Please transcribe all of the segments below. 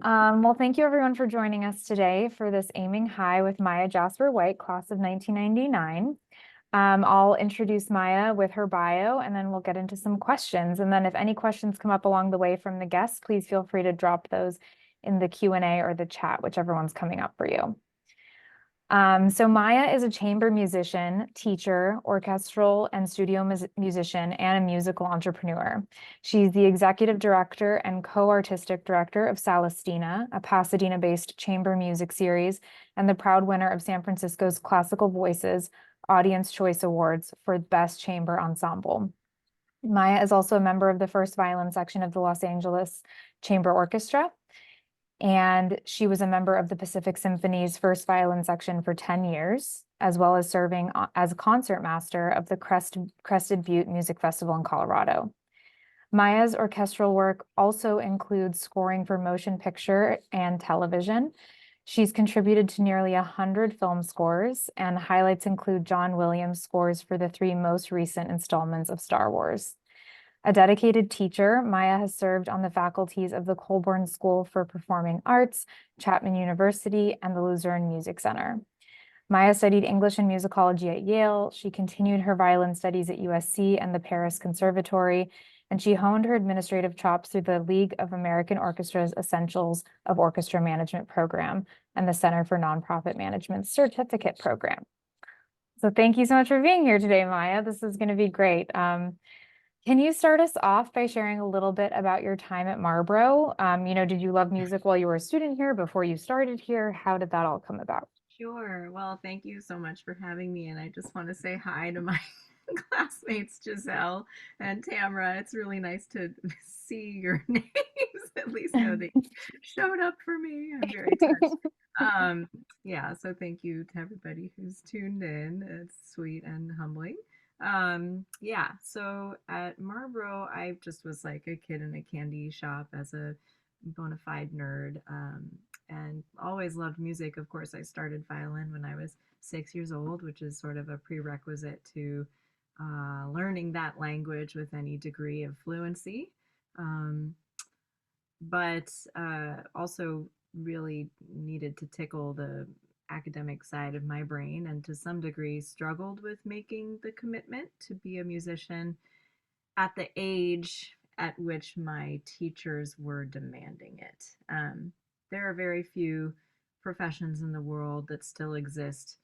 Well, thank you everyone for joining us today for this Aiming High with Maia Jasper White, class of 1999. I'll introduce Maia with her bio, and then we'll get into some questions. And then if any questions come up along the way from the guests, please feel free to drop those in the Q&A or the chat, whichever one's coming up for you. So Maia is a chamber musician, teacher, orchestral and studio musician, and a musical entrepreneur. She's the executive director and co-artistic director of Salastina, a Pasadena-based chamber music series, and the proud winner of San Francisco's Classical Voices Audience Choice Awards for Best Chamber Ensemble. Maia is also a member of the first violin section of the Los Angeles Chamber Orchestra, and she was a member of the Pacific Symphony's first violin section for 10 years, as well as serving as concertmaster of the Crested Butte Music Festival in Colorado. Maia's orchestral work also includes scoring for motion picture and television. She's contributed to nearly 100 film scores, and highlights include John Williams' scores for the 3 most recent installments of Star Wars. A dedicated teacher, Maia has served on the faculties of the Colburn School for Performing Arts, Chapman University, and the Luzerne Music Center. Maia studied English and musicology at Yale. She continued her violin studies at USC and the Paris Conservatory, and she honed her administrative chops through the League of American Orchestras Essentials of Orchestra Management program and the Center for Nonprofit Management Certificate program. So thank you so much for being here today, Maia. This is going to be great. Can you start us off by sharing a little bit about your time at Marlborough? Did you love music while you were a student here, before you started here? How did that all come about? Sure. Well, thank you so much for having me. And I just want to say hi to my classmates, Giselle and Tamara. It's really nice to see your names, at least know that you showed up for me. I'm very touched. Yeah, so thank you to everybody who's tuned in. It's sweet and humbling. Yeah, so at Marlborough, I just was like a kid in a candy shop as a bona fide nerd. And always loved music. Of course, I started violin when I was 6 years old, which is sort of a prerequisite to learning that language with any degree of fluency. Um, but also really needed to tickle the academic side of my brain, and to some degree struggled with making the commitment to be a musician at the age at which my teachers were demanding it. There are very few professions in the world that still exist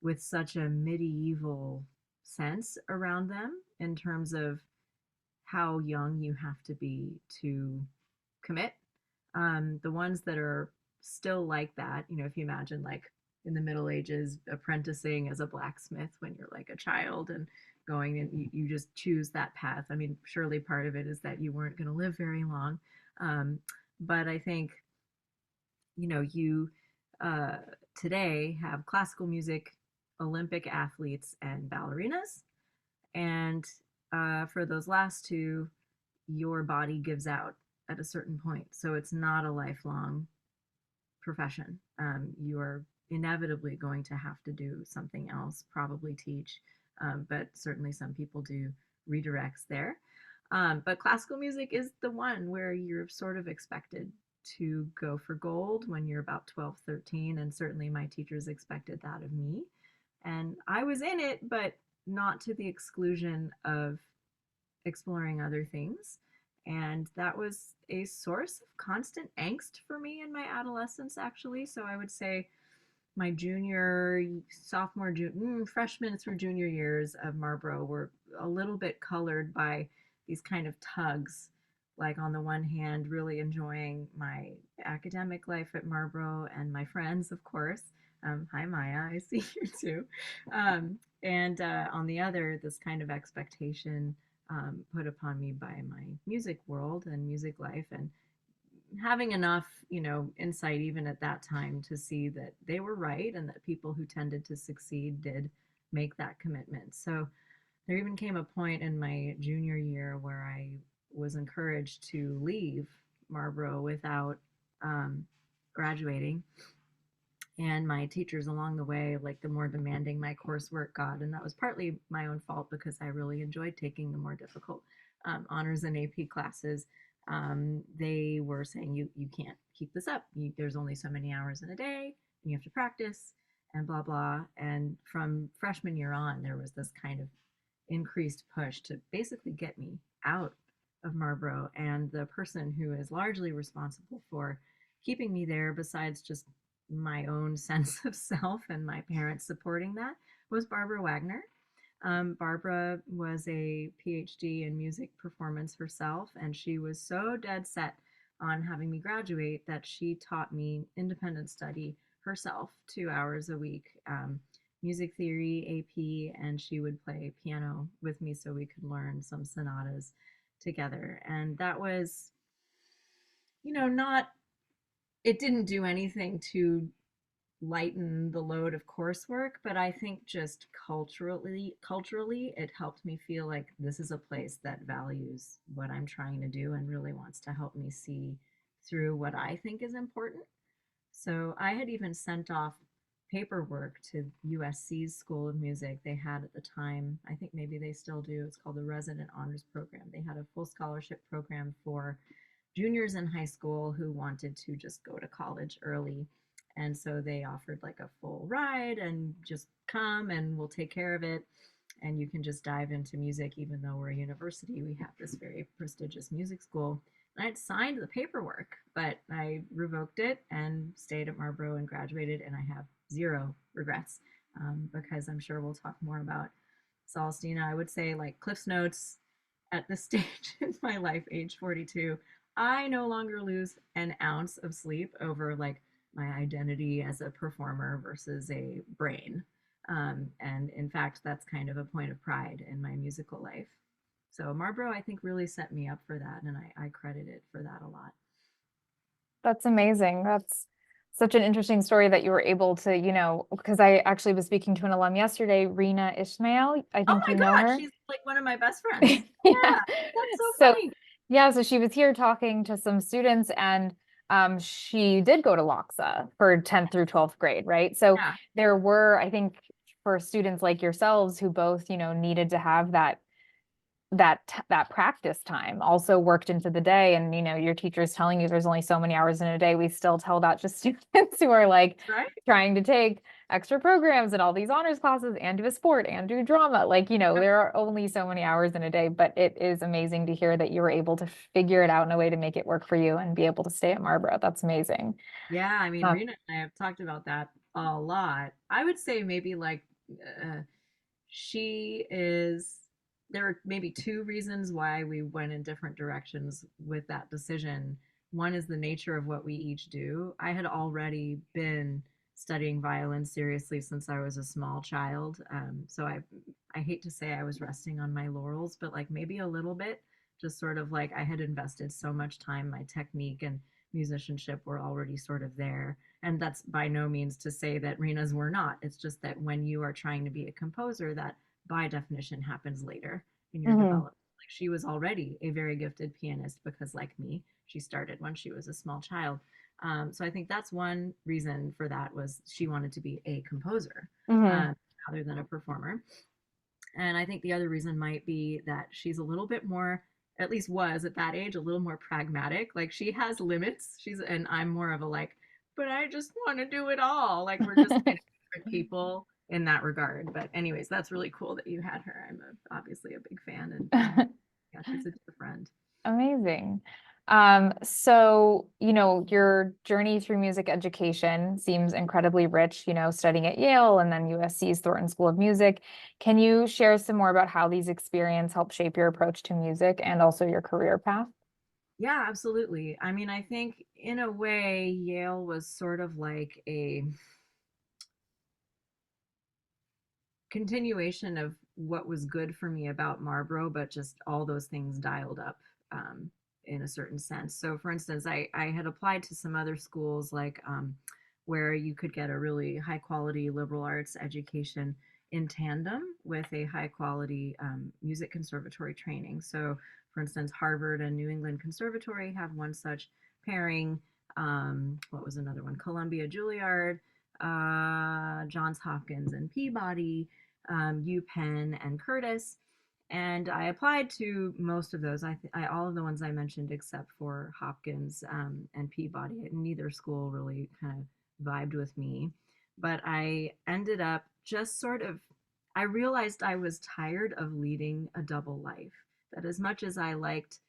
with such a medieval sense around them in terms of how young you have to be to commit. The ones that are still like that, if you imagine like in the Middle Ages, apprenticing as a blacksmith when you're like a child and going and you just choose that path. I mean, surely part of it is that you weren't going to live very long. But I think, you uh, today have classical music, Olympic athletes, and ballerinas. And for those last two, your body gives out at a certain point. So it's not a lifelong profession. You are inevitably going to have to do something else, probably teach, but certainly some people do redirects there. But classical music is the one where you're sort of expected to go for gold when you're about 12, 13, and certainly my teachers expected that of me. And I was in it, but not to the exclusion of exploring other things. And that was a source of constant angst for me in my adolescence, actually. So I would say my junior, sophomore, freshman through junior years of Marlborough were a little bit colored by these kind of tugs. Like, on the one hand, really enjoying my academic life at Marlborough and my friends, of course. Hi, Maya, I see you too. And on the other, this kind of expectation put upon me by my music world and music life, and having enough, insight even at that time to see that they were right and that people who tended to succeed did make that commitment. So there even came a point in my junior year where I was encouraged to leave Marlborough without graduating. And my teachers along the way, like, the more demanding my coursework got, and that was partly my own fault because I really enjoyed taking the more difficult honors and AP classes, they were saying you can't keep this up. There's only so many hours in a day, and you have to practice, and blah blah. And from freshman year on, there was this kind of increased push to basically get me out of Marlborough. And the person who is largely responsible for keeping me there, besides just my own sense of self and my parents supporting that, was Barbara Wagner. Barbara was a PhD in music performance herself, and she was so dead set on having me graduate that she taught me independent study herself 2 hours a week, music theory, AP, and she would play piano with me so we could learn some sonatas together. And that was, not, it didn't do anything to lighten the load of coursework, but I think just culturally it helped me feel like this is a place that values what I'm trying to do and really wants to help me see through what I think is important. So I had even sent off paperwork to USC's School of Music. They had at the time, I think maybe they still do, it's called the Resident Honors Program. They had a full scholarship program for juniors in high school who wanted to just go to college early. And so they offered like a full ride and just come and we'll take care of it. And you can just dive into music, even though we're a university. We have this very prestigious music school. And I'd signed the paperwork, but I revoked it and stayed at Marlborough and graduated. And I have zero regrets, because I'm sure we'll talk more about Salastina. I would say, like, Cliff's Notes at this stage in my life, age 42, I no longer lose an ounce of sleep over like my identity as a performer versus a brain. And in fact, that's kind of a point of pride in my musical life. So Marlborough, I think, really set me up for that, and I credit it for that a lot. That's amazing. That's such an interesting story that you were able to, because I actually was speaking to an alum yesterday, Rena Ishmael. I Oh think my you know God, her. she's like one of my best friends. Yeah. Yeah, that's so So, funny. yeah, so she was here talking to some students, and she did go to Loxa for 10th through 12th grade, right? So Yeah, there were, I think, for students like yourselves who both, needed to have that practice time also worked into the day, and your teacher's telling you there's only so many hours in a day. We still tell that to students who are like right. trying to take extra programs and all these honors classes and do a sport and do drama, like Yep. there are only so many hours in a day. But it is amazing to hear that you were able to figure it out in a way to make it work for you and be able to stay at Marlborough. That's amazing. Yeah, I mean, um, Rena and I have talked about that a lot. I would say maybe like, uh, she is, there are maybe two reasons why we went in different directions with that decision. One is the nature of what we each do. I had already been studying violin seriously since I was a small child. So I hate to say I was resting on my laurels, but like maybe a little bit, just sort of like I had invested so much time, my technique and musicianship were already sort of there. And that's by no means to say that Rena's were not. It's just that when you are trying to be a composer, that by definition happens later in your mhm, development. Like, she was already a very gifted pianist because, like me, she started when she was a small child. So I think that's one reason for that, was she wanted to be a composer, mhm, um, rather than a performer. And I think the other reason might be that she's a little bit more, at least was at that age, a little more pragmatic. Like, she has limits. And I'm more of a like, but I just want to do it all. Like, we're just kind of different people in that regard. But anyways, that's really cool that you had her. Obviously a big fan, and yeah, she's a dear friend. Amazing. So, your journey through music education seems incredibly rich, studying at Yale and then USC's Thornton School of Music. Can you share some more about how these experiences help shape your approach to music and also your career path? Yeah, absolutely. I mean, I think in a way, Yale was sort of like a continuation of what was good for me about Marlborough, but just all those things dialed up, in a certain sense. So, for instance, I had applied to some other schools, like, where you could get a really high quality liberal arts education in tandem with a high quality, music conservatory training. So, for instance, Harvard and New England Conservatory have one such pairing. What was another one? Columbia Juilliard, Johns Hopkins and Peabody, UPenn and Curtis. And I applied to most of those. All of the ones I mentioned, except for Hopkins and Peabody. Neither school really kind of vibed with me. But I ended up just sort of, I realized I was tired of leading a double life. That as much as I liked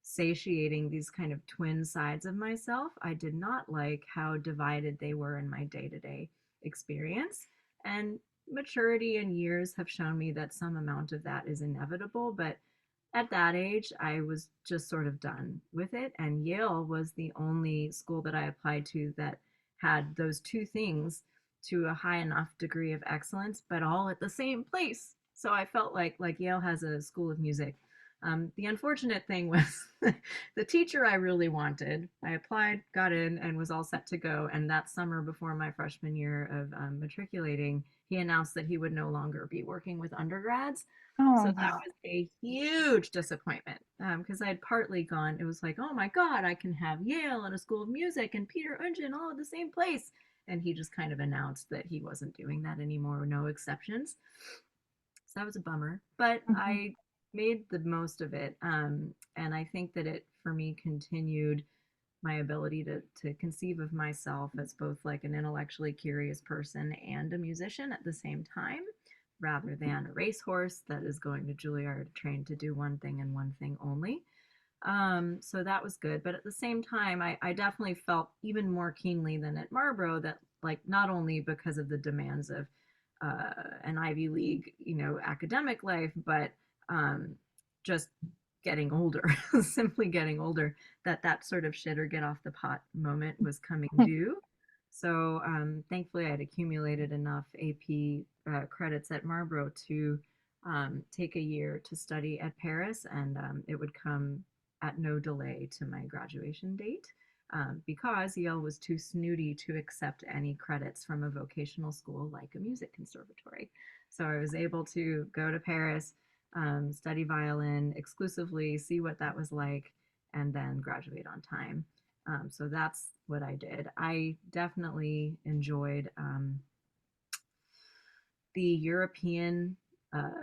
satiating these kind of twin sides of myself, I did not like how divided they were in my day to day experience. And maturity and years have shown me that some amount of that is inevitable. But at that age, I was just sort of done with it. And Yale was the only school that I applied to that had those two things to a high enough degree of excellence, but all at the same place. So I felt like Yale has a school of music. The unfortunate thing was the teacher I really wanted. I applied, got in, and was all set to go. And that summer before my freshman year of matriculating, he announced that he would no longer be working with undergrads. So Oh, that was a huge disappointment because I had partly gone, it was like, oh my God, I can have Yale and a school of music and Peter Ungen all at the same place. And he just kind of announced that he wasn't doing that anymore, no exceptions. So that was a bummer, but mhm. I made the most of it. And I think that it, for me, continued my ability to conceive of myself as both like an intellectually curious person and a musician at the same time, rather than a racehorse that is going to Juilliard trained to do one thing and one thing only. So that was good. But at the same time, I definitely felt even more keenly than at Marlborough that, like, not only because of the demands of an Ivy League, academic life, but just getting older, simply getting older, that sort of shit or get off the pot moment was coming due. So thankfully, I'd accumulated enough AP credits at Marlborough to take a year to study at Paris, and it would come at no delay to my graduation date. Because Yale was too snooty to accept any credits from a vocational school like a music conservatory. So I was able to go to Paris, study violin exclusively, see what that was like, and then graduate on time. So that's what I did. I definitely enjoyed the European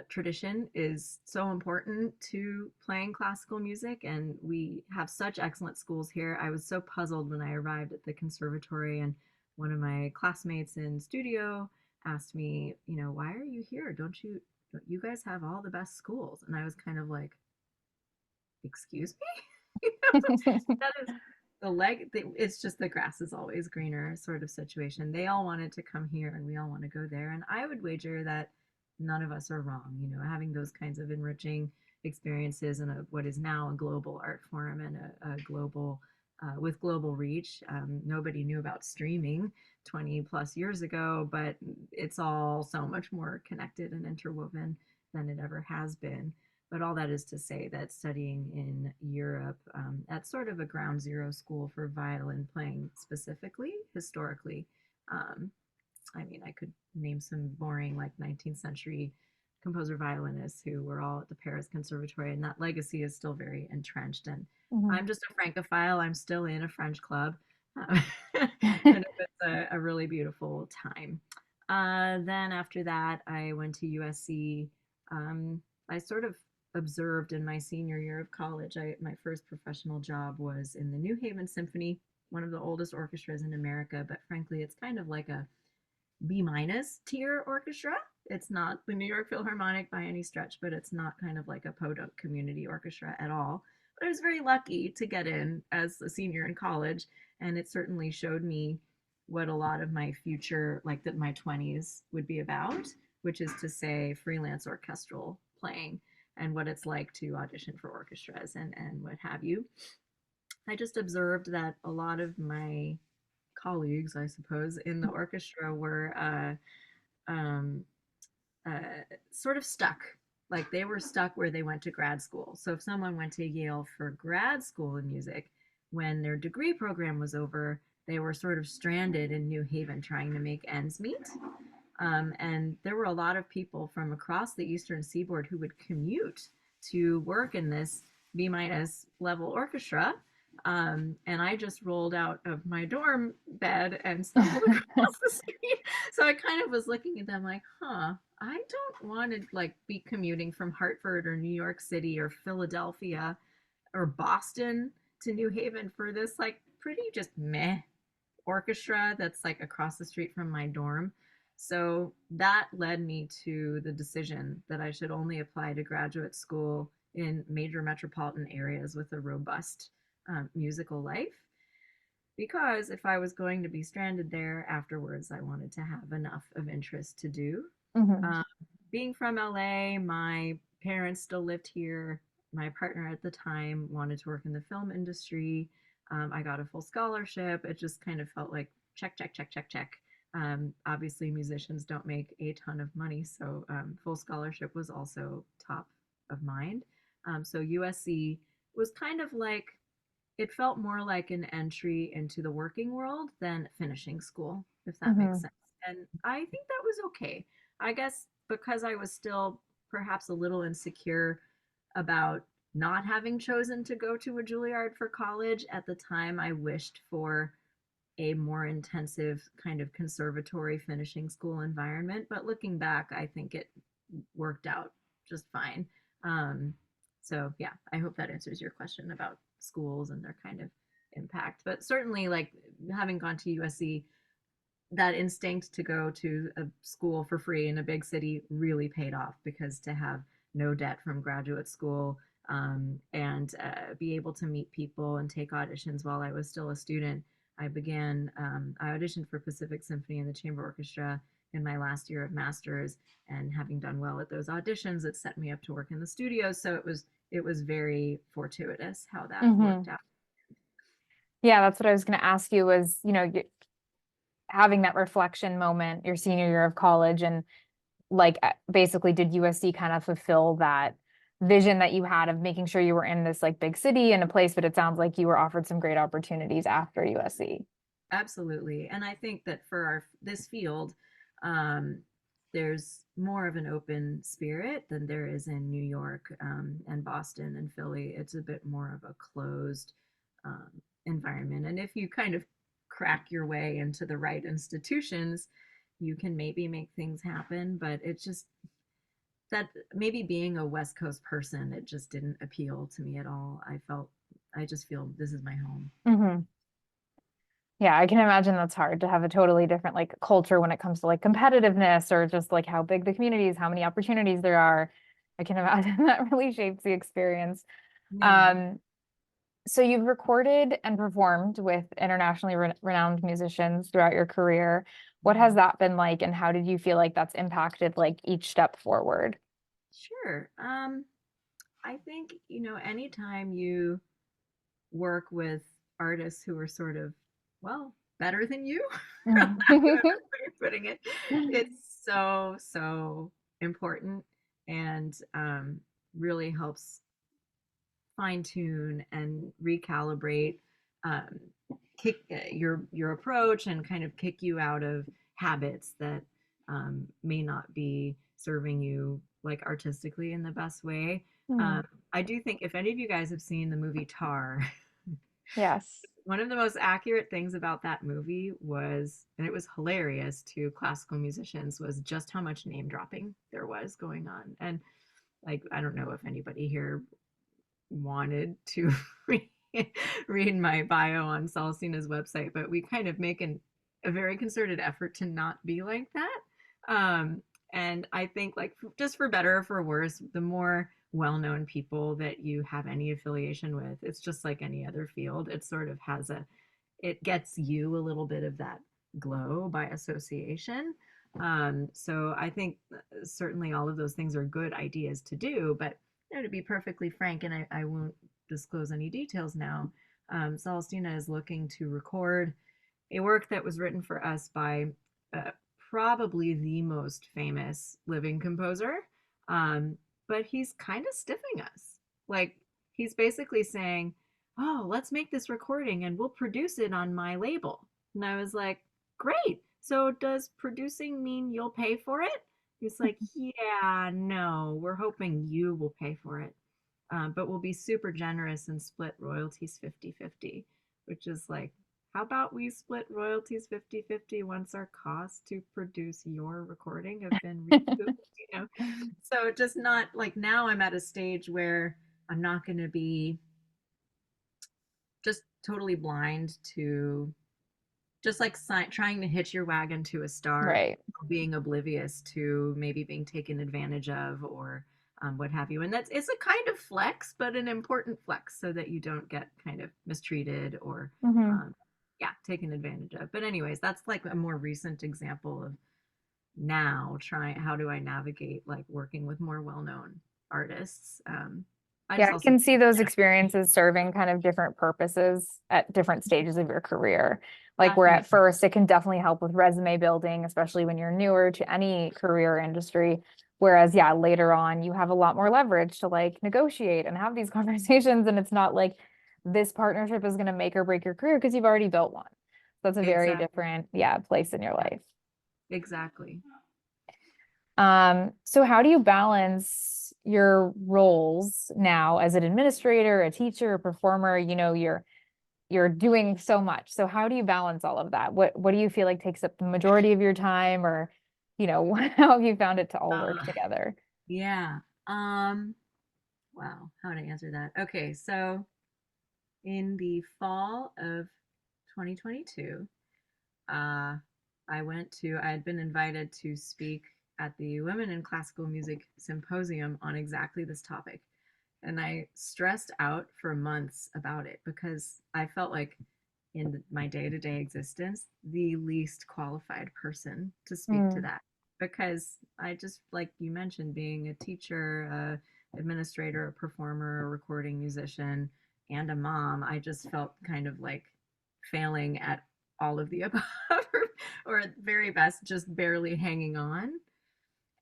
tradition is so important to playing classical music, and we have such excellent schools here. I was so puzzled when I arrived at the conservatory, and one of my classmates in studio asked me, why are you here? Don't you guys have all the best schools? And I was kind of like, excuse me? That is it's just the grass is always greener sort of situation. They all wanted to come here and we all want to go there. And I would wager that none of us are wrong, having those kinds of enriching experiences in what is now a global art form and a global, with global reach. Nobody knew about streaming 20 plus years ago, but it's all so much more connected and interwoven than it ever has been. But all that is to say that studying in Europe at sort of a ground zero school for violin playing specifically, historically, um, I mean, I could name some boring like 19th century composer violinists who were all at the Paris Conservatory, and that legacy is still very entrenched. And Mhm. I'm just a Francophile. I'm still in a French club, uh, and it was a really beautiful time. Then after that, I went to USC. I sort of observed in my senior year of college. My first professional job was in the New Haven Symphony, one of the oldest orchestras in America, but frankly, it's kind of like a B minus tier orchestra. It's not the New York Philharmonic by any stretch, but it's not kind of like a podunk community orchestra at all. But I was very lucky to get in as a senior in college, and it certainly showed me what a lot of my future, like that my 20s would be about, which is to say freelance orchestral playing and what it's like to audition for orchestras and what have you. I just observed that a lot of my colleagues, I suppose, in the orchestra were um, uh, sort of stuck. Like they were stuck where they went to grad school. So if someone went to Yale for grad school in music, when their degree program was over, they were sort of stranded in New Haven trying to make ends meet. And there were a lot of people from across the Eastern Seaboard who would commute to work in this B minus level orchestra. And I just rolled out of my dorm bed and stumbled across the street. So I kind of was looking at them like, huh, I don't want to like be commuting from Hartford or New York City or Philadelphia or Boston to New Haven for this like pretty just meh orchestra that's like across the street from my dorm. So that led me to the decision that I should only apply to graduate school in major metropolitan areas with a robust musical life. Because if I was going to be stranded there afterwards, I wanted to have enough of interest to do. Hmm. Um, Being from LA, my parents still lived here. My partner at the time wanted to work in the film industry. I got a full scholarship. It just kind of felt like check, check, check, check, check. Obviously, musicians don't make a ton of money, so full scholarship was also top of mind. So USC was kind of like it felt more like an entry into the working world than finishing school, if that makes Hmm. sense. And I think that was okay. I guess because I was still perhaps a little insecure about not having chosen to go to a Juilliard for college at the time, I wished for a more intensive kind of conservatory finishing school environment. But looking back, I think it worked out just fine. Um, so yeah, I hope that answers your question about schools and their kind of impact. But certainly, like having gone to USC, that instinct to go to a school for free in a big city really paid off because to have no debt from graduate school and be able to meet people and take auditions while I was still a student. I auditioned for Pacific Symphony and the Chamber Orchestra in my last year of master's, and having done well at those auditions, it set me up to work in the studio. So it was very fortuitous how that Hmm. worked out. Yeah, that's what I was going to ask you was, having that reflection moment your senior year of college and like basically did USC kind of fulfill that vision that you had of making sure you were in this like big city and a place, but it sounds like you were offered some great opportunities after USC. Absolutely. And I think that for this field, um, there's more of an open spirit than there is in New York and Boston and Philly. It's a bit more of a closed um, environment. And if you kind of crack your way into the right institutions, you can maybe make things happen. But it's just that maybe being a West Coast person, it just didn't appeal to me at all. I just feel this is my home. Hmm. Yeah, I can imagine that's hard to have a totally different like culture when it comes to like competitiveness or just like how big the community is, how many opportunities there are. I can imagine that really shapes the experience. Yeah. Um, so you've recorded and performed with internationally renowned musicians throughout your career. What has Mhm. that been like, and how did you feel like that's impacted like each step forward? Sure. I think, anytime you work with artists who are sort of, well, better than you, for lack of a better way of putting it, it's so, so important and really helps fine tune and recalibrate um, kick your approach and kind of kick you out of habits that may not be serving you like artistically in the best way. Hmm. Um, I do think if any of you guys have seen the movie Tar, Yes. one of the most accurate things about that movie was, and it was hilarious to classical musicians, was just how much name dropping there was going on. And like, I don't know if anybody here wanted to read my bio on Salastina's website, but we kind of make a very concerted effort to not be like that. And I think, like, just for better or for worse, the more well-known people that you have any affiliation with, it's just like any other field. It sort of it gets you a little bit of that glow by association. So I think certainly all of those things are good ideas to do, but to be perfectly frank, and I won't disclose any details now, Celestina is looking to record a work that was written for us by uh, probably the most famous living composer. Um, but he's kind of stiffing us. Like, he's basically saying, oh, let's make this recording and we'll produce it on my label. And I was like, great. So does producing mean you'll pay for it? He's like, yeah, no, we're hoping you will pay for it. But we'll be super generous and split royalties 50-50, which is like how about we split royalties 50-50 once our costs to produce your recording have been recouped, you know? So just not like now I'm at a stage where I'm not going to be just totally blind to just like trying to hitch your wagon to a star, Right. being oblivious to maybe being taken advantage of or what have you. And that's it's a kind of flex, but an important flex so that you don't get kind of mistreated or Hmm. um, yeah, taken advantage of. But anyways, that's like a more recent example of now trying how do I navigate like working with more well-known artists. I Yeah, just I also can see those experiences serving kind of different purposes at different stages of your career. Like where at definitely first it can definitely help with resume building, especially when you're newer to any career industry. Whereas, yeah, later on you have a lot more leverage to like negotiate and have these conversations. And it's not like this partnership is going to make or break your career because you've already built one. So that's a very exactly different, yeah, place in your yeah life. exactly. So how do you balance your roles now as an administrator, a teacher, a performer? You're doing so much. So how do you balance all of that? What do you feel like takes up the majority of your time, or how have you found it to all work Uh, together? yeah. Wow, how to answer that? Okay, so in the fall of 2022, uh, I had been invited to speak at the Women in Classical Music Symposium on exactly this topic. And I stressed out for months about it because I felt like in my day to day existence, the least qualified person to speak to Mm, that. Because I just, like you mentioned, being a teacher, administrator, a performer, a recording musician, and a mom, I just felt kind of like failing at all of the above, or at very best, just barely hanging on.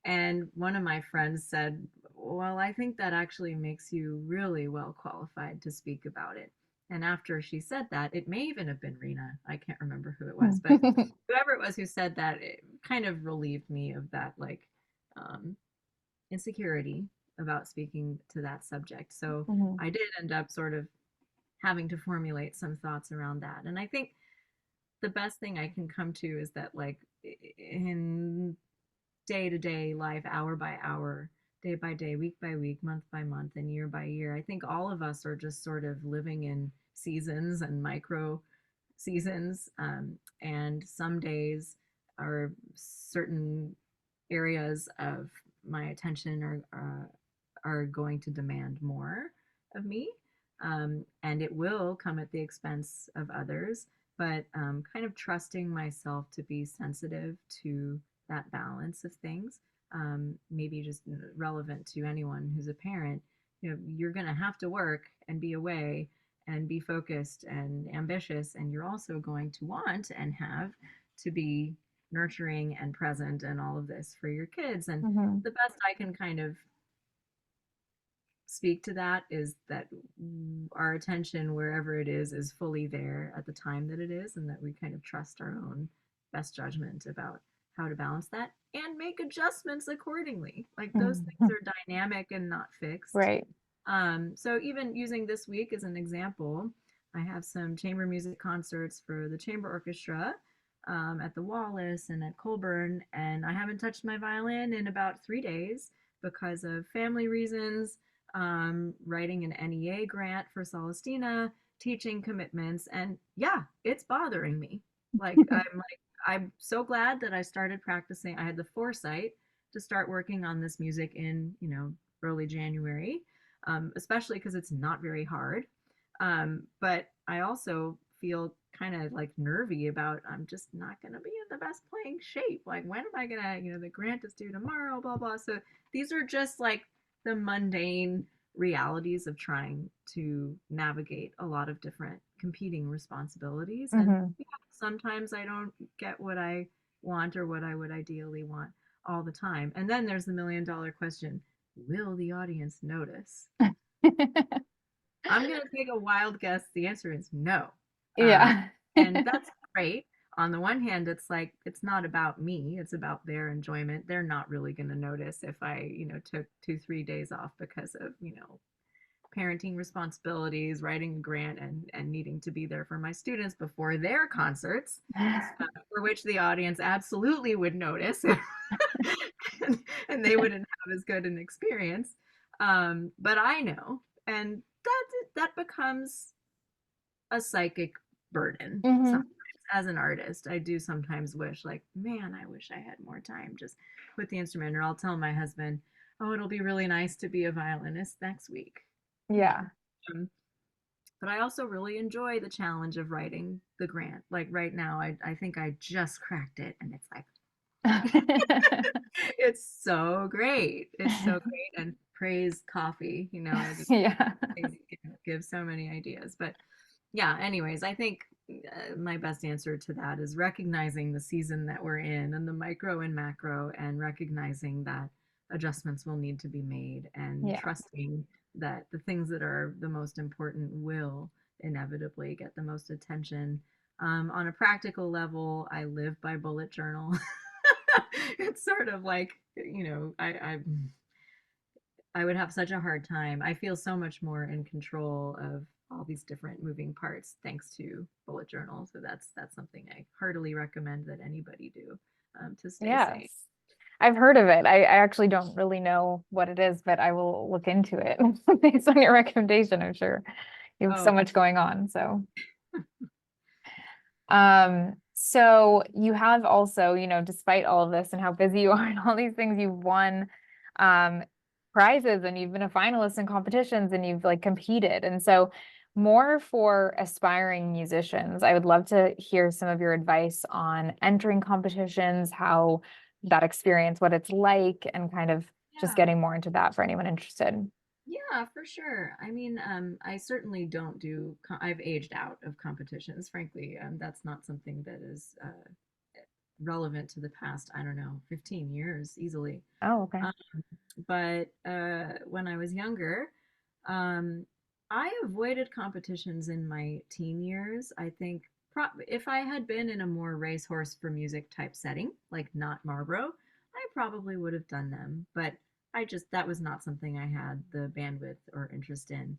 And one of my friends said, well, I think that actually makes you really well qualified to speak about it. And after she said that, it may even have been Rena. I can't remember who it was, but whoever it was who said that, it kind of relieved me of that like um, insecurity about speaking to that subject. So mhm, I did end up sort of having to formulate some thoughts around that. And I think the best thing I can come to is that like in day to day life, hour by hour, day by day, week by week, month by month, and year by year. I think all of us are just sort of living in seasons and micro seasons. And some days are certain areas of my attention are going to demand more of me. And it will come at the expense of others, but kind of trusting myself to be sensitive to that balance of things. Maybe just relevant to anyone who's a parent. You're going to have to work and be away and be focused and ambitious, and you're also going to want and have to be nurturing and present and all of this for your kids. And mhm, the best I can kind of speak to that is that our attention, wherever it is fully there at the time that it is, and that we kind of trust our own best judgment about how to balance that and make adjustments accordingly. Like those things mhm. are dynamic and not fixed. Right. So even using this week as an example, I have some chamber music concerts for the chamber orchestra at the Wallace and at Colburn, and I haven't touched my violin in about 3 days because of family reasons, writing an NEA grant for Salastina, teaching commitments, and yeah, it's bothering me. I'm so glad that I started practicing. I had the foresight to start working on this music in early January, especially because it's not very hard. But I also feel kind of like nervy about I'm just not going to be in the best playing shape. Like, when am I going to, the grant is due tomorrow, blah, blah. So these are just like the mundane realities of trying to navigate a lot of different competing responsibilities. And Hmm. yeah, sometimes I don't get what I want or what I would ideally want all the time. And then there's the $1 million question: will the audience notice? I'm going to take a wild guess. The answer is no. Uh, Yeah. and that's great. On the one hand, it's like, it's not about me, it's about their enjoyment. They're not really going to notice if I, took 2, 3 days off because of, parenting responsibilities, writing a grant, and needing to be there for my students before their concerts, for which the audience absolutely would notice, and they wouldn't have as good an experience. But I know, and that becomes a psychic burden Hmm. sometimes. As an artist, I do sometimes wish, like, man, I wish I had more time just with the instrument. Or I'll tell my husband, oh, it'll be really nice to be a violinist next week, you know. Yeah. Um, but I also really enjoy the challenge of writing the grant. Like right now, I think I just cracked it, and it's like, it's so great. It's so great. And praise coffee, I just Yeah. give so many ideas. But yeah, anyways, I think my best answer to that is recognizing the season that we're in and the micro and macro, and recognizing that adjustments will need to be made, and Yeah. trusting that the things that are the most important will inevitably get the most attention. On a practical level, I live by bullet journal. It's sort of like, I would have such a hard time. I feel so much more in control of all these different moving parts thanks to bullet journal. So that's something I heartily recommend that anybody do, to stay sane. Yes. I've heard of it. I actually don't really know what it is, but I will look into it based on your recommendation. I'm sure you have so Oh, much going on. So you have also, despite all of this and how busy you are and all these things, you've won um prizes and you've been a finalist in competitions and you've like competed. And so more for aspiring musicians, I would love to hear some of your advice on entering competitions, how that experience, what it's like, and kind of just yeah. getting more into that for anyone interested. Yeah, for sure. I mean, I certainly don't do, I've aged out of competitions, frankly. That's not something that is relevant to the past, I don't know, 15 years easily. Oh, okay. Um, but when I was younger, um, I avoided competitions in my teen years. I think if I had been in a more racehorse for music type setting, like not Marlborough, I probably would have done them. But that was not something I had the bandwidth or interest in.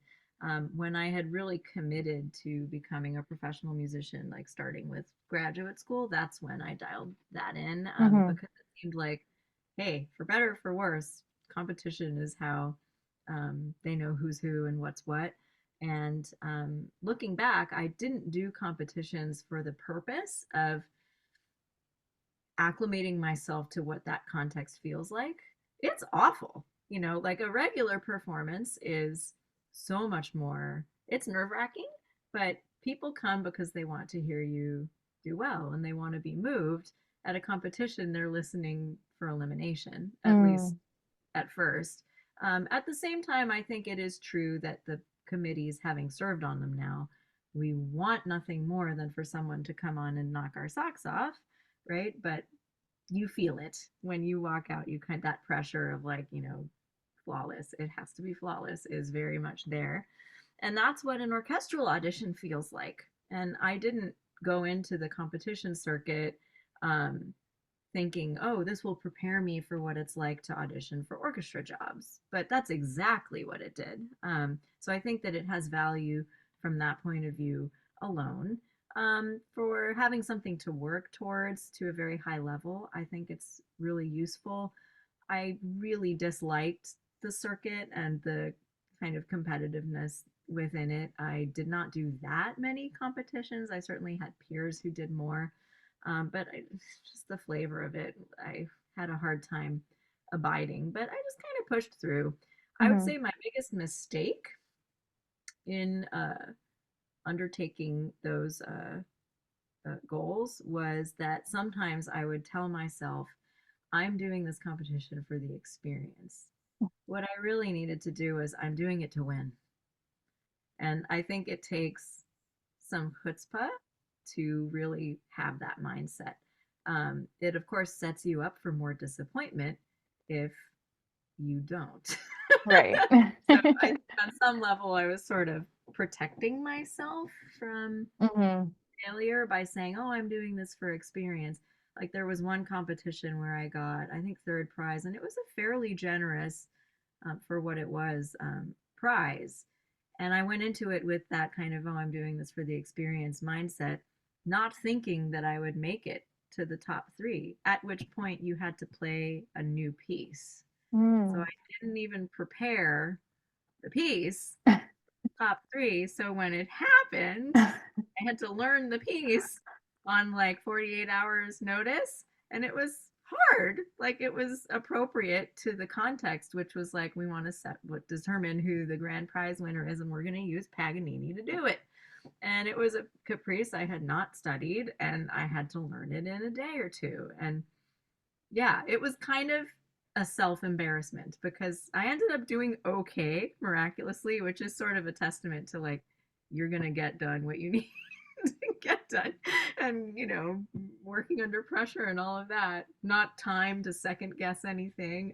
When I had really committed to becoming a professional musician, like starting with graduate school, that's when I dialed that in, Hmm. because it seemed like, hey, for better or for worse, competition is how they know who's who and what's what. And looking back, I didn't do competitions for the purpose of acclimating myself to what that context feels like. It's awful. Like a regular performance is so much more, it's nerve wracking, but people come because they want to hear you do well and they want to be moved. At a competition, they're listening for elimination, at least Mm, at first. At the same time, I think it is true that the committees, having served on them now, we want nothing more than for someone to come on and knock our socks off, right? But you feel it when you walk out. You kind of, that pressure of like, flawless. It has to be flawless is very much there, and that's what an orchestral audition feels like. And I didn't go into the competition circuit um, thinking, oh, this will prepare me for what it's like to audition for orchestra jobs. But that's exactly what it did. So I think that it has value from that point of view alone. For having something to work towards to a very high level, I think it's really useful. I really disliked the circuit and the kind of competitiveness within it. I did not do that many competitions. I certainly had peers who did more, but just the flavor of it, I had a hard time abiding. But I just kind of pushed through. I would mhm. say my biggest mistake in undertaking those goals was that sometimes I would tell myself, I'm doing this competition for the experience. What I really needed to do is, I'm doing it to win. And I think it takes some chutzpah to really have that mindset. It, of course, sets you up for more disappointment if you don't. Right. So on some level, I was sort of protecting myself from Hmm. failure by saying, oh, I'm doing this for experience. Like there was one competition where I got, I think, third prize, and it was a fairly generous, for what it was, prize. And I went into it with that kind of, oh, I'm doing this for the experience mindset, not thinking that I would make it to the top three, at which point you had to play a new piece. So I Mm. didn't even prepare the piece, top three. So when it happened, I had to learn the piece on like 48 hours notice. And it was hard. Like it was appropriate to the context, which was like, we want to determine who the grand prize winner is, and we're going to use Paganini to do it. And it was a caprice I had not studied, and I had to learn it in a day or two. And yeah, it was kind of a self embarrassment because I ended up doing okay miraculously, which is sort of a testament to like, you're going to get done what you need to get done. And, working under pressure and all of that, not time to second guess anything.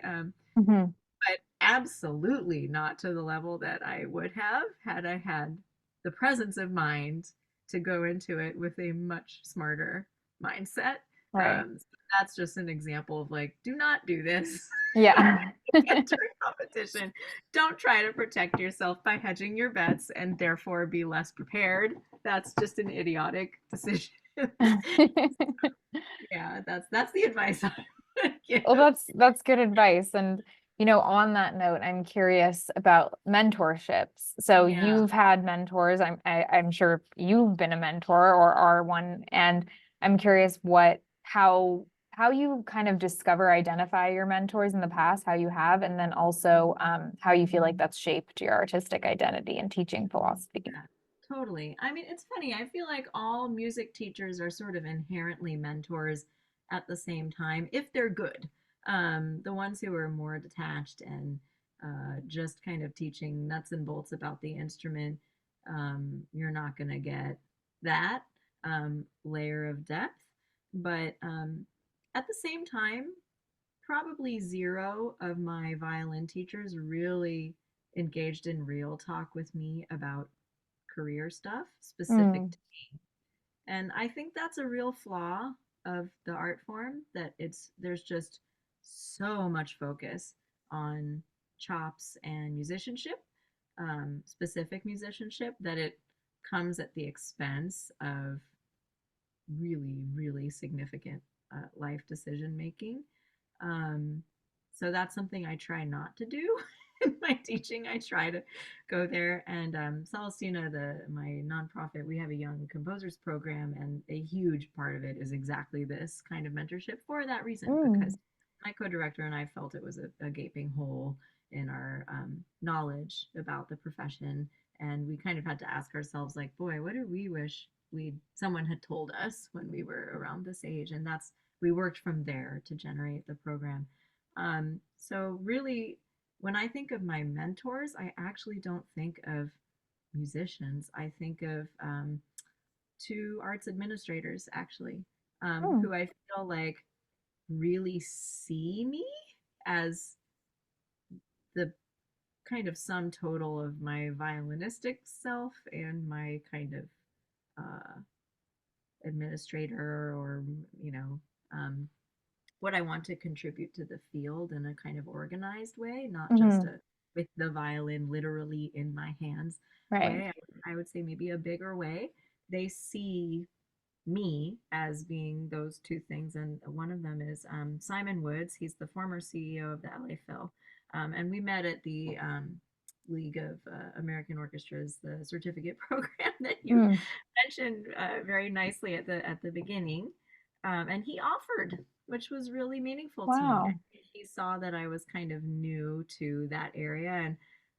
Mhm. But absolutely not to the level that I would have had I had the presence of mind to go into it with a much smarter mindset. Right. So that's just an example of like, do not do this. Yeah. Enter a competition. Don't try to protect yourself by hedging your bets and therefore be less prepared. That's just an idiotic decision. Yeah, that's the advice I would give. Well, that's good advice. And on that note, I'm curious about mentorships. So Yeah. you've had mentors. I'm sure you've been a mentor or are one. And I'm curious how you kind of discover, identify your mentors in the past, how you have, and then also how you feel like that's shaped your artistic identity and teaching philosophy. Yeah, totally. I mean, it's funny. I feel like all music teachers are sort of inherently mentors at the same time, if they're good. The ones who are more detached and just kind of teaching nuts and bolts about the instrument, you're not going to get that layer of depth. But at the same time, probably zero of my violin teachers really engaged in real talk with me about career stuff specific Mm, to me. And I think that's a real flaw of the art form, that there's just so much focus on chops and musicianship, specific musicianship, that it comes at the expense of really, really significant life decision making. Um, so that's something I try not to do in my teaching. I try to go there. And Salastina, my nonprofit, we have a young composers program, and a huge part of it is exactly this kind of mentorship for that reason, because mm, my co-director and I felt it was a gaping hole in our knowledge about the profession, and we kind of had to ask ourselves, like, boy, what do we wish we someone had told us when we were around this age? And that's we worked from there to generate the program. So really, when I think of my mentors, I actually don't think of musicians. I think of two arts administrators, actually, mm. who I feel like really see me as the kind of sum total of my violinistic self and my kind of uh, administrator, or you know um, what I want to contribute to the field in a kind of organized way, not just Mhm. a with the violin literally in my hands Right. way. I would say maybe a bigger way. They see me as being those two things, and one of them is Simon Woods. He's the former CEO of the LA Phil, and we met at the League of American Orchestras, the certificate program that you Mm. mentioned very nicely at the beginning, and he offered, which was really meaningful to me. Wow. He saw that I was kind of new to that area, and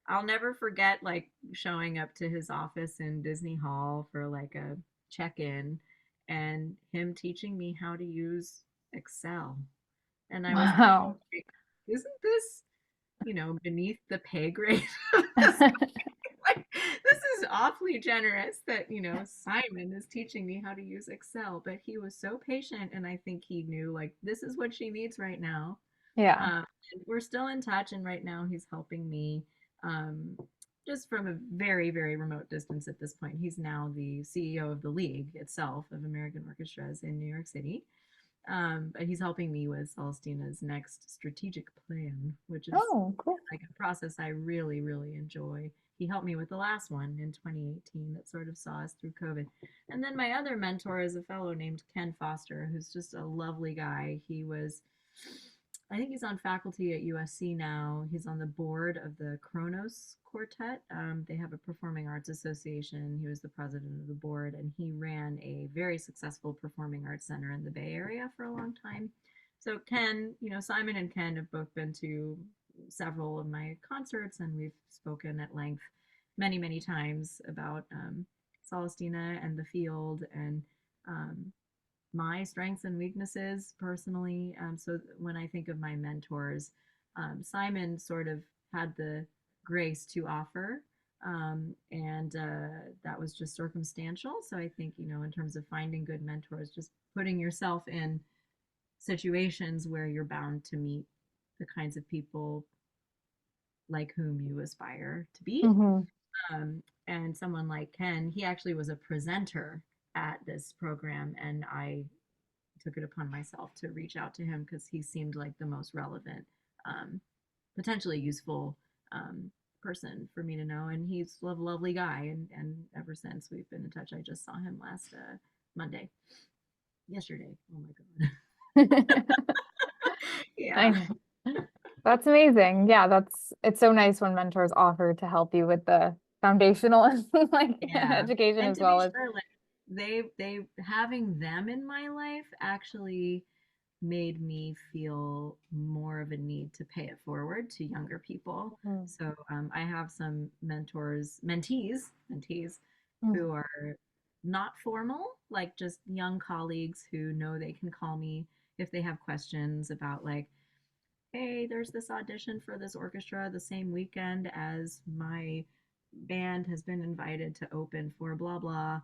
I'll never forget like showing up to his office in Disney Hall for like a check-in, and him teaching me how to use Excel. And I was kind of Wow. like, isn't this, beneath the pay grade of this guy? Like, this is awfully generous that, Simon is teaching me how to use Excel. But he was so patient, and I think he knew, like, this is what she needs right now. Yeah. And we're still in touch, and right now he's helping me um, just from a very, very remote distance at this point. He's now the CEO of the league itself of American Orchestras in New York City. But he's helping me with Celestina's next strategic plan, which is Oh, cool. like a process I really, really enjoy. he helped me with the last one in 2018 that sort of saw us through COVID. And then my other mentor is a fellow named Ken Foster, who's just a lovely guy. I think he's on faculty at USC now. He's on the board of the Kronos Quartet. They have a performing arts association. He was the president of the board, and he ran a very successful performing arts center in the Bay Area for a long time. So Ken, Simon and Ken have both been to several of my concerts, and we've spoken at length many, many times about Salastina and the field and my strengths and weaknesses personally. So when I think of my mentors, Simon sort of had the grace to offer, and that was just circumstantial. So I think, in terms of finding good mentors, just putting yourself in situations where you're bound to meet the kinds of people like whom you aspire to be. Hmm. And someone like Ken, he actually was a presenter at this program, and I took it upon myself to reach out to him because he seemed like the most relevant, potentially useful person for me to know. And he's a lovely guy. And ever since we've been in touch, I just saw him last Monday, yesterday. Oh my God. I Yeah. know. That's amazing. Yeah, it's so nice when mentors offer to help you with the foundational like Yeah. education And as to be well as. sure, like they having them in my life actually made me feel more of a need to pay it forward to younger people. Mhm. So I have some mentees Mhm. who are not formal, like just young colleagues who know they can call me if they have questions about like, hey, there's this audition for this orchestra the same weekend as my band has been invited to open for blah blah.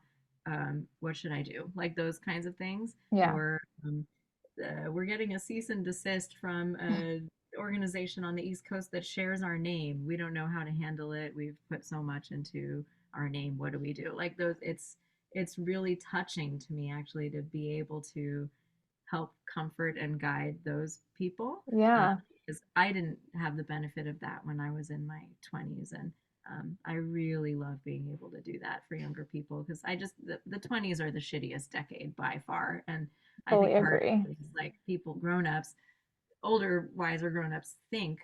What should I do? Like those kinds of things. Yeah. Or we're getting a cease and desist from an organization on the East Coast that shares our name. We don't know how to handle it. We've put so much into our name. What do we do? Like those, it's really touching to me actually to be able to help comfort and guide those people. Yeah. Because I didn't have the benefit of that when I was in my 20s. And I really love being able to do that for younger people because the 20s are the shittiest decade by far. And I Fully think part agree. of it is like people, grown ups, older, wiser grown ups think,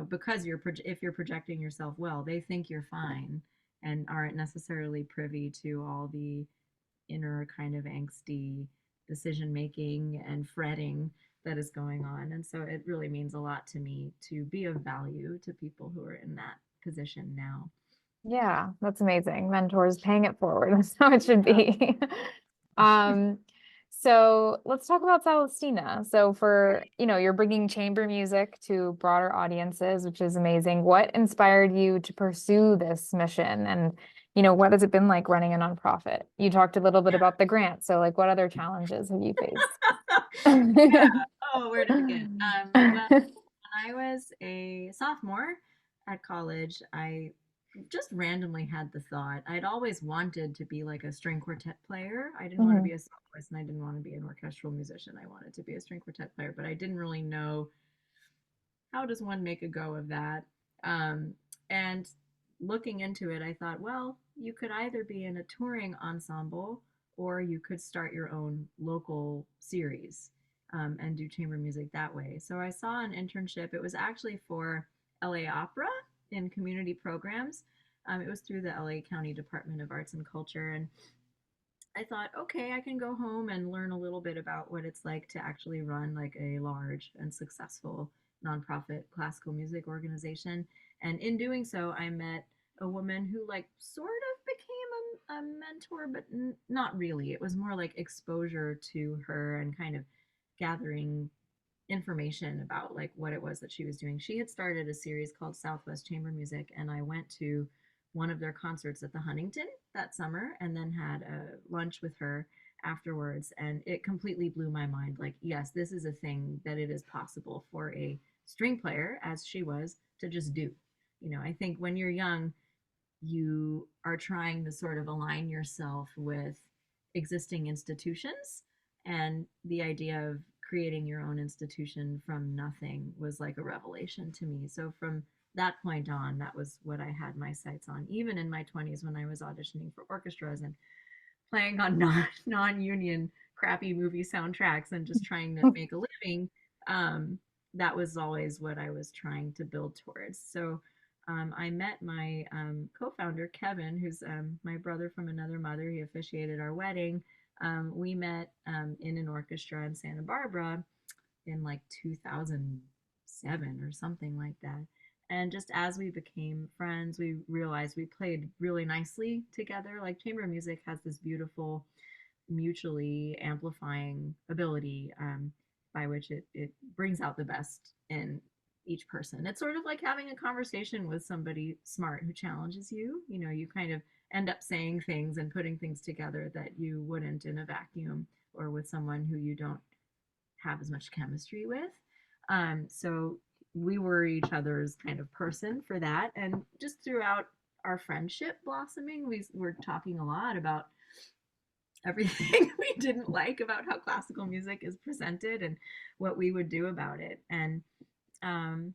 because if you're projecting yourself well, they think you're fine and aren't necessarily privy to all the inner kind of angsty decision making and fretting that is going on. And so it really means a lot to me to be of value to people who are in that position now. Yeah, that's amazing. Mentors paying it forward. That's how it should be. Um, so let's talk about Salastina. So you're bringing chamber music to broader audiences, which is amazing. What inspired you to pursue this mission? And, what has it been like running a nonprofit? You talked a little bit about the grant. So like what other challenges have you faced? Yeah. Oh, where to begin? Well, when I was a sophomore at college, I just randomly had the thought. I'd always wanted to be like a string quartet player. I didn't want to Mhm. be a soloist and I didn't want to be an orchestral musician. I wanted to be a string quartet player, but I didn't really know how does one make a go of that. And looking into it, I thought, well, you could either be in a touring ensemble or you could start your own local series and do chamber music that way. So I saw an internship. It was actually for LA Opera in community programs. It was through the LA County Department of Arts and Culture. And I thought, okay, I can go home and learn a little bit about what it's like to actually run like a large and successful nonprofit classical music organization. And in doing so, I met a woman who like sort of became a mentor, but not really. It was more like exposure to her and kind of gathering information about like what it was that she was doing. She had started a series called Southwest Chamber Music, and I went to one of their concerts at the Huntington that summer and then had a lunch with her afterwards, and it completely blew my mind. Like, yes, this is a thing that it is possible for a string player, as she was, to just do. I think when you're young, you are trying to sort of align yourself with existing institutions. And the idea of creating your own institution from nothing was like a revelation to me. So, from that point on, that was what I had my sights on. Even in my 20s when I was auditioning for orchestras and playing on non-union crappy movie soundtracks and just trying to make a living, that was always what I was trying to build towards. So I met my co-founder Kevin, who's my brother from another mother. He officiated our wedding. We met in an orchestra in Santa Barbara in like 2007 or something like that. And just as we became friends, we realized we played really nicely together. Like chamber music has this beautiful mutually amplifying ability, by which it brings out the best in each person. It's sort of like having a conversation with somebody smart who challenges you. You know, you kind of end up saying things and putting things together that you wouldn't in a vacuum or with someone who you don't have as much chemistry with. So we were each other's kind of person for that. And just throughout our friendship blossoming, we were talking a lot about everything we didn't like about how classical music is presented and what we would do about it. And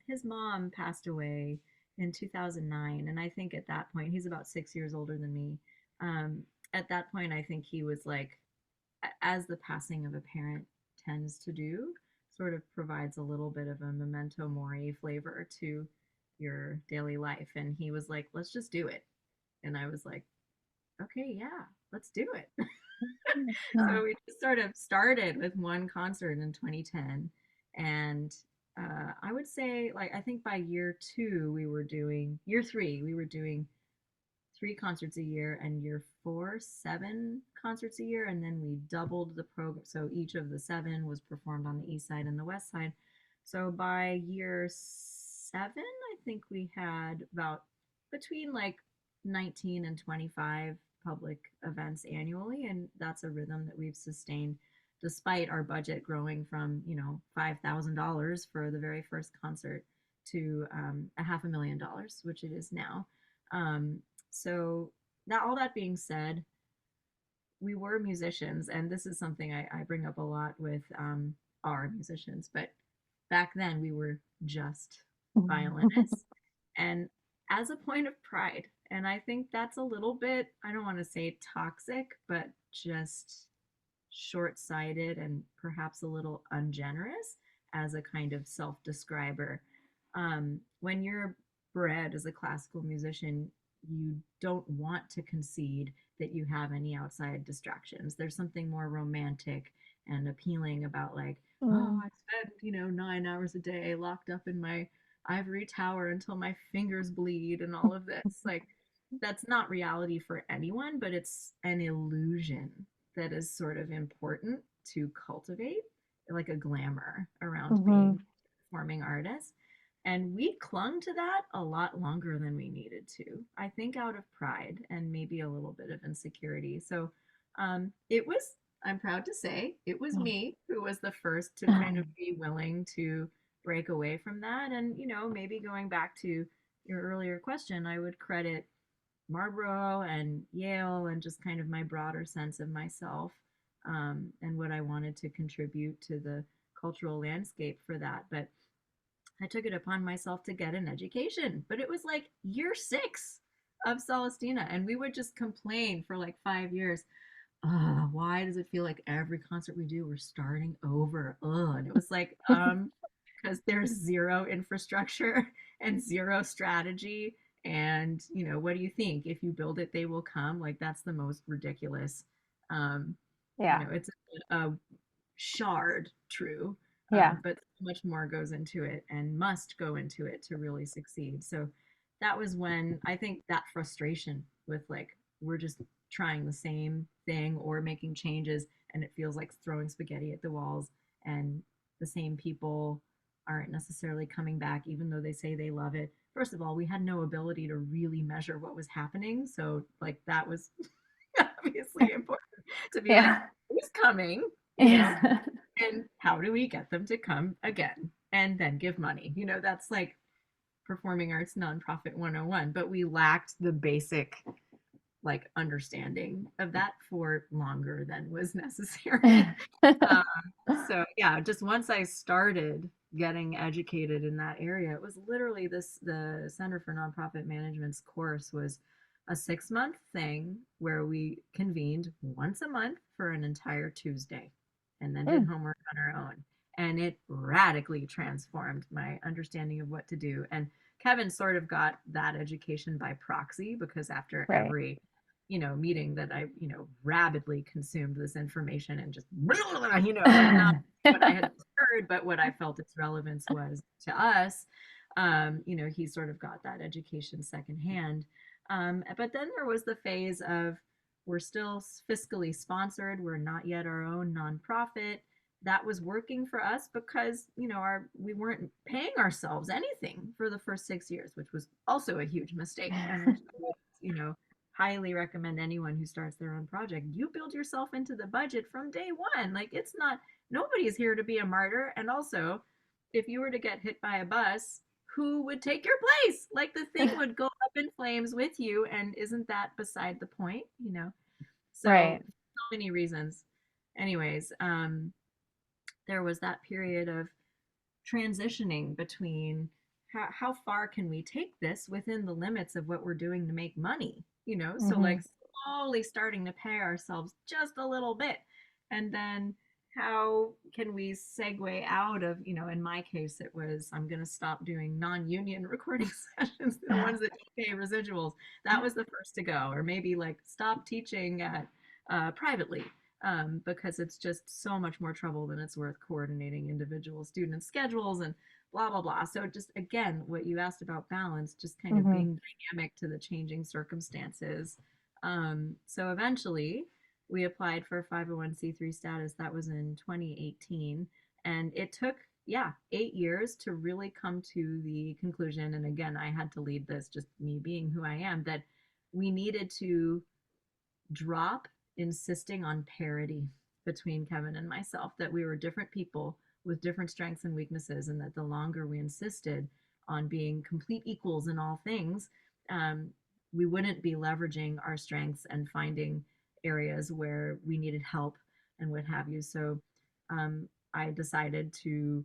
his mom passed away in 2009. And I think at that point, he's about 6 years older than me. At that point, I think he was like, as the passing of a parent tends to do, sort of provides a little bit of a memento mori flavor to your daily life. And he was like, let's just do it. And I was like, okay, yeah, let's do it. So we just sort of started with one concert in 2010. And I would say, like, I think by year three, we were doing 3 concerts a year, and year four, 7 concerts a year. And then we doubled the program. So each of the 7 was performed on the east side and the west side. So by year 7, I think we had about between like 19 and 25 public events annually. And that's a rhythm that we've sustained despite our budget growing from, $5,000 for the very first concert to a $500,000, which it is now. So that all that being said, we were musicians, and this is something I bring up a lot with our musicians, but back then we were just violinists. And as a point of pride, and I think that's a little bit, I don't want to say toxic, but just short sighted and perhaps a little ungenerous as a kind of self describer. When you're bred as a classical musician, you don't want to concede that you have any outside distractions. There's something more romantic and appealing about, like, oh, I spend, 9 hours a day locked up in my ivory tower until my fingers bleed and all of this. Like, that's not reality for anyone, but it's an illusion that is sort of important to cultivate, like a glamour around being a performing artist. And we clung to that a lot longer than we needed to, I think out of pride and maybe a little bit of insecurity. So it was, I'm proud to say, it was me who was the first to kind of be willing to break away from that. And, maybe going back to your earlier question, I would credit Marlborough and Yale and just kind of my broader sense of myself, and what I wanted to contribute to the cultural landscape for that. But I took it upon myself to get an education, but it was like year 6 of Salastina, and we would just complain for like 5 years. Why does it feel like every concert we do, we're starting over? And it was like, because there's zero infrastructure and zero strategy. And, what do you think? If you build it, they will come. Like, that's the most ridiculous. Yeah. It's a shard true, Yeah. but much more goes into it and must go into it to really succeed. So that was when I think that frustration with, like, we're just trying the same thing or making changes and it feels like throwing spaghetti at the walls, and the same people aren't necessarily coming back even though they say they love it. First of all, we had no ability to really measure what was happening, so like that was obviously important to be like, who's coming, Yeah. and how do we get them to come again and then give money? That's like performing arts nonprofit 101, but we lacked the basic, like, understanding of that for longer than was necessary. So yeah, just once I started getting educated in that area. It was literally the Center for Nonprofit Management's course was a 6-month thing where we convened once a month for an entire Tuesday and then did Mm, homework on our own. And it radically transformed my understanding of what to do. And Kevin sort of got that education by proxy because after right. every meeting that I rapidly consumed this information and just like not what I had heard but what I felt its relevance was to us. He sort of got that education secondhand. But then there was the phase of we're still fiscally sponsored, we're not yet our own nonprofit. That was working for us because we weren't paying ourselves anything for the first 6 years, which was also a huge mistake, and which highly recommend anyone who starts their own project. You build yourself into the budget from day one. Like, it's not, nobody's here to be a martyr. And also, if you were to get hit by a bus, who would take your place? Like, the thing would go up in flames with you. And isn't that beside the point? So Right. many reasons. Anyways, there was that period of transitioning between how far can we take this within the limits of what we're doing to make money, so Hmm. like slowly starting to pay ourselves just a little bit, and then how can we segue out of, in my case it was I'm going to stop doing non-union recording sessions, the ones that pay residuals. That was the first to go, or maybe like stop teaching at privately, because it's just so much more trouble than it's worth coordinating individual student schedules and blah, blah, blah. So just again, what you asked about balance, just kind of Hmm. being dynamic to the changing circumstances. So eventually we applied for 501c3 status. That was in 2018. And it took, yeah, 8 years to really come to the conclusion. And again, I had to lead this, just me being who I am, that we needed to drop insisting on parity between Kevin and myself, that we were different people with different strengths and weaknesses, and that the longer we insisted on being complete equals in all things, um, we wouldn't be leveraging our strengths and finding areas where we needed help and what have you. So I decided to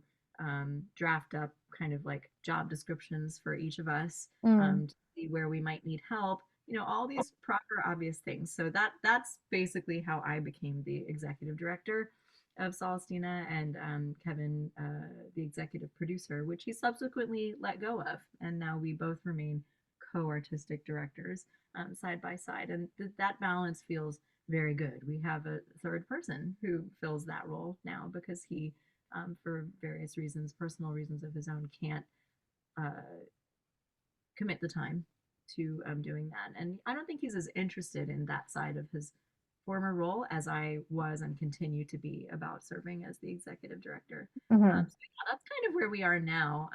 draft up kind of like job descriptions for each of us, Mm. to see where we might need help, all these proper obvious things. So that's basically how I became the executive director of Salastina, and Kevin, the executive producer, which he subsequently let go of, and now we both remain co-artistic directors, side by side, and that balance feels very good. We have a third person who fills that role now because he, for various reasons, personal reasons of his own, can't uh, commit the time to doing that. And I don't think he's as interested in that side of his former role as I was and continue to be about serving as the executive director. Hmm. So yeah, that's kind of where we are now.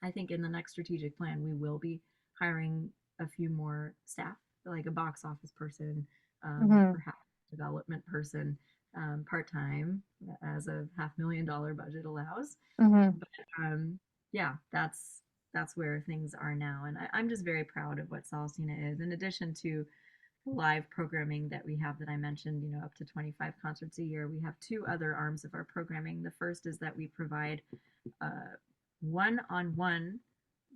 I think in the next strategic plan, we will be hiring a few more staff, like a box office person, Hmm. perhaps a development person, part time, as a $500,000 budget allows. Hmm. But yeah, that's where things are now, and I'm just very proud of what Salastina is. In addition to the live programming that we have that I mentioned, up to 25 concerts a year, we have two other arms of our programming. The first is that we provide uh, one-on-one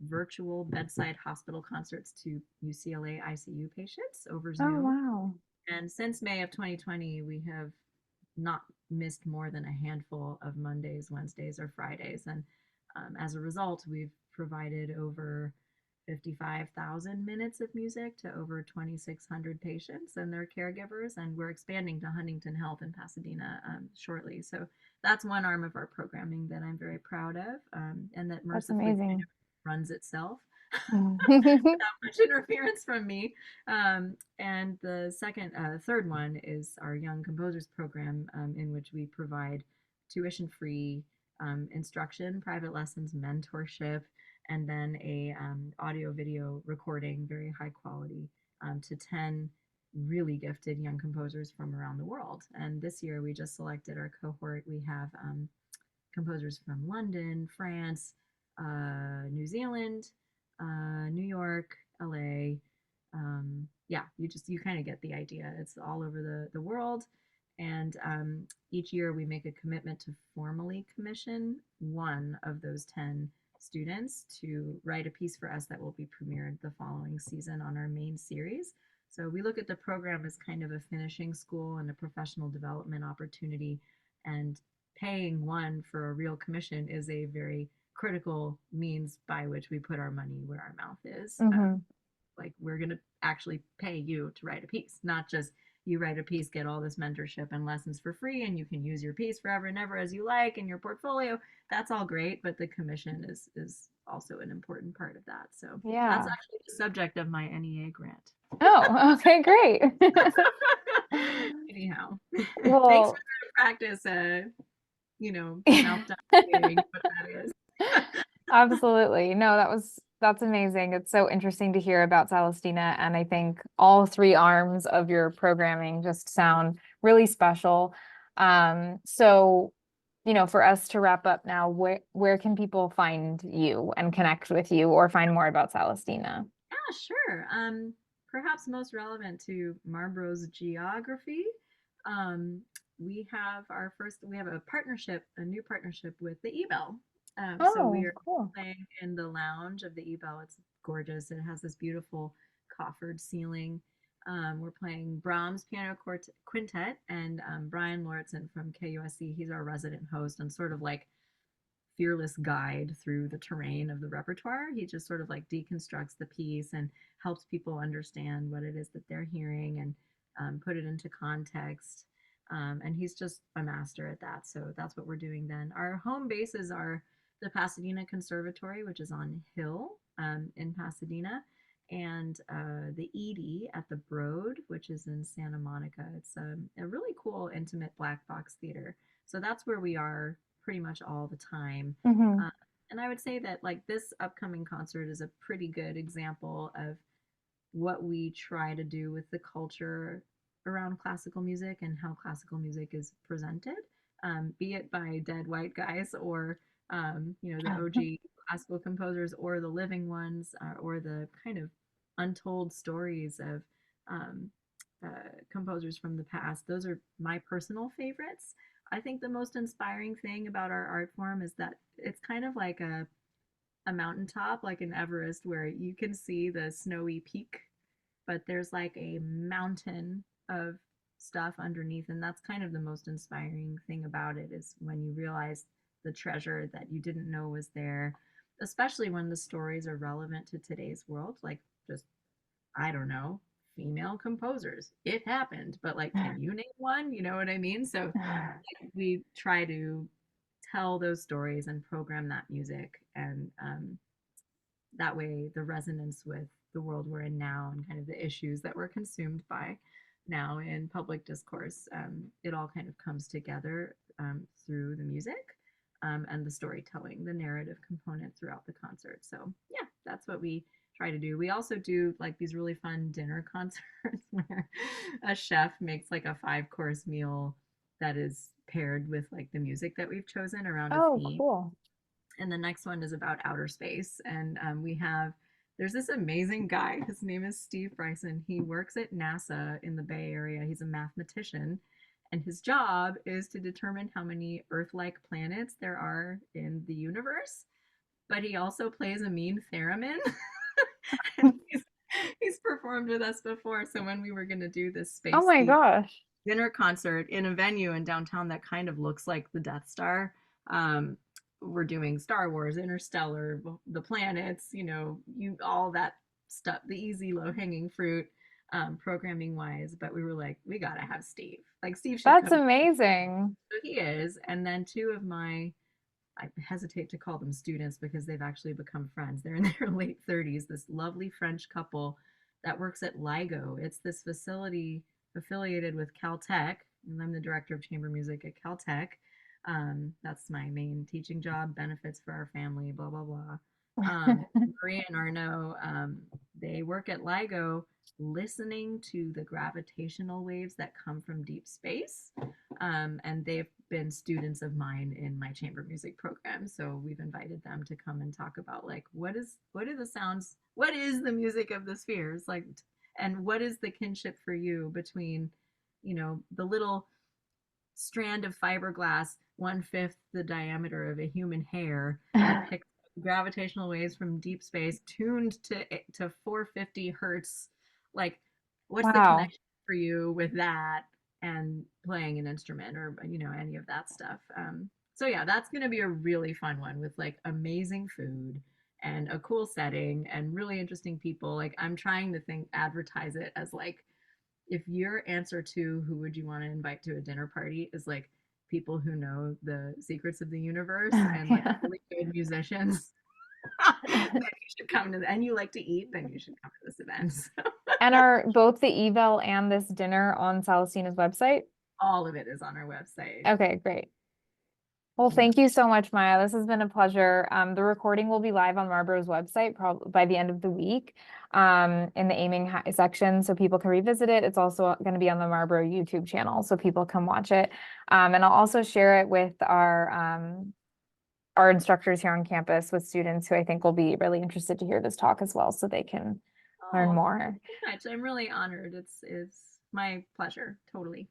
virtual bedside hospital concerts to UCLA ICU patients over Oh, Zoom. wow. And since May of 2020, we have not missed more than a handful of Mondays, Wednesdays, or Fridays. And as a result, we've provided over 55,000 minutes of music to over 2,600 patients and their caregivers. And we're expanding to Huntington Health in Pasadena shortly. So that's one arm of our programming that I'm very proud of, and that That's mercifully kind amazing. of runs itself Hmm. without much interference from me. And the third one is our Young Composers Program, in which we provide tuition-free instruction, private lessons, mentorship, and then a audio-video recording, very high quality, to 10 really gifted young composers from around the world. And this year we just selected our cohort. We have composers from London, France, New Zealand, New York, LA. Yeah, you kind of get the idea. It's all over the world, And each year we make a commitment to formally commission one of those 10 students to write a piece for us that will be premiered the following season on our main series. So we look at the program as kind of a finishing school and a professional development opportunity. And paying one for a real commission is a very critical means by which we put our money where our mouth is. Mm-hmm. Like we're going to actually pay you to write a piece, not just you write a piece, get all this mentorship and lessons for free, and you can use your piece forever and ever as you like in your portfolio. That's all great, but the commission is also an important part of that. So that's Yeah. actually the subject of my NEA grant. Oh, okay, great. Anyhow, thanks for Well, the practice. Mouth down what that is. absolutely. No, that's amazing. It's so interesting to hear about Salastina, and I think all three arms of your programming just sound really special. So, for us to wrap up now, where can people find you and connect with you or find more about Salastina? Yeah, sure. Perhaps most relevant to Marlborough's geography, um, we have a new partnership with the E-Bell. So we Oh, are cool. playing in the lounge of the E-Bell. It's gorgeous. It has this beautiful coffered ceiling. We're playing Brahms Quintet, and Brian Lauritsen from KUSC. He's our resident host and sort of like fearless guide through the terrain of the repertoire. He just sort of like deconstructs the piece and helps people understand what it is that they're hearing and put it into context. And he's just a master at that. So that's what we're doing then. Our home bases are the Pasadena Conservatory, which is on Hill in Pasadena, and the Edie at the Broad, which is in Santa Monica. It's a really cool, intimate black box theater. So that's where we are pretty much all the time. Hmm. Uh, and I would say that like this upcoming concert is a pretty good example of what we try to do with the culture around classical music and how classical music is presented, be it by dead white guys or the OG classical composers or the living ones or the kind of untold stories of um, composers from the past. Those are my personal favorites. I think the most inspiring thing about our art form is that it's kind of like a mountaintop, like in Everest, where you can see the snowy peak, but there's like a mountain of stuff underneath. And that's kind of the most inspiring thing about it is when you realize the treasure that you didn't know was there, especially when the stories are relevant to today's world. Like, just, I don't know, female composers. It happened, but like, can you name one? You know what I mean? So we try to tell those stories and program that music and that way the resonance with the world we're in now and kind of the issues that we're consumed by now in public discourse, it all kind of comes together through the music and the storytelling, the narrative component throughout the concert. So yeah, that's what we try to do. We also do like these really fun dinner concerts where a chef makes like a 5-course meal that is paired with like the music that we've chosen around a Oh, theme. cool. And the next one is about outer space. And there's this amazing guy. His name is Steve Bryson. He works at NASA in the Bay Area. He's a mathematician. And his job is to determine how many Earth like planets there are in the universe. But he also plays a mean theremin. And he's performed with us before. So when we were going to do this Oh space my theme gosh. dinner concert in a venue in downtown that kind of looks like the Death Star. Um, we're doing Star Wars, Interstellar, the planets, you all that stuff, the easy low hanging fruit, programming wise. But we were like, we gotta have Steve. Like Steve should That's come. amazing. So he is, and then two of my I hesitate to call them students because they've actually become friends. They're in their late 30s, this lovely French couple that works at LIGO. It's this facility affiliated with Caltech, and I'm the director of chamber music at Caltech. That's my main teaching job, benefits for our family, blah, blah, blah. Maria and Arnaud, they work at LIGO listening to the gravitational waves that come from deep space. And they've been students of mine in my chamber music program. So we've invited them to come and talk about like what are the sounds, what is the music of the spheres, like, and what is the kinship for you between, the little strand of fiberglass 1/5 the diameter of a human hair that picks up gravitational waves from deep space, tuned to 450 hertz. Like, what's the Wow. connection for you with that and playing an instrument or any of that stuff? So yeah, that's going to be a really fun one with like amazing food and a cool setting and really interesting people. Like, I'm trying to advertise it as like, if your answer to who would you want to invite to a dinner party is like people who know the secrets of the universe and like Yeah. really good musicians, then you should come to and you like to eat, then you should come to this event. So And are both the eval and this dinner on Salastina's website? all of it is on our website. Okay, great. Well, Yeah. thank you so much, Maya. This has been a pleasure. The recording will be live on Marlborough's website probably by the end of the week, in the aiming high section, so people can revisit it. It's also going to be on the Marlborough YouTube channel, so people can watch it. And I'll also share it with our instructors here on campus, with students who I think will be really interested to hear this talk as well, so they can learn Oh, thank more. you so much. I'm really honored. It's my pleasure. Totally.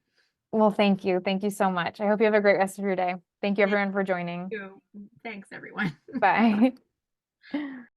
Well, thank you. Thank you so much. I hope you have a great rest of your day. Thank you, Thank everyone, for joining. you. Thanks, everyone. Bye.